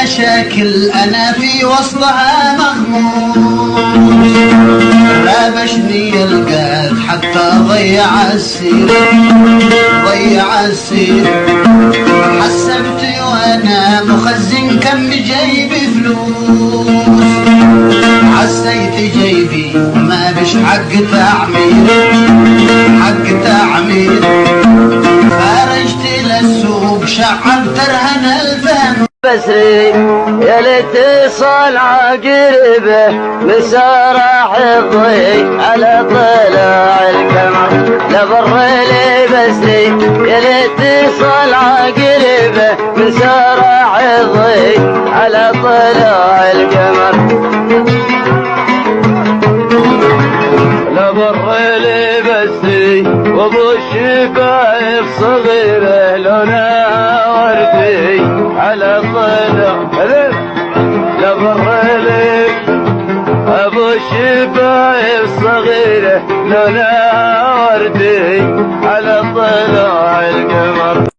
مشاكل انا في وسطها مغموس، رابشني القاد حتى ضيع السير، ضيع السير. حسبت وانا مخزن كم بجيبي فلوس، حسيت جيبي وما بش حق تعمير، حق تعمير. خرجت للسوق شعبت رهن الفانوس. بسري يا ليتصال عقربه مسار حظي على طلع القمر، لبر لي بسري يا ليتصال عقربه مسار حظي على طلع القمر، لبر لي بسري وابو الشفايف صغيره لونها وردي على طلع لبرلي ابو الشفايف صغيره لونها وردي على طلع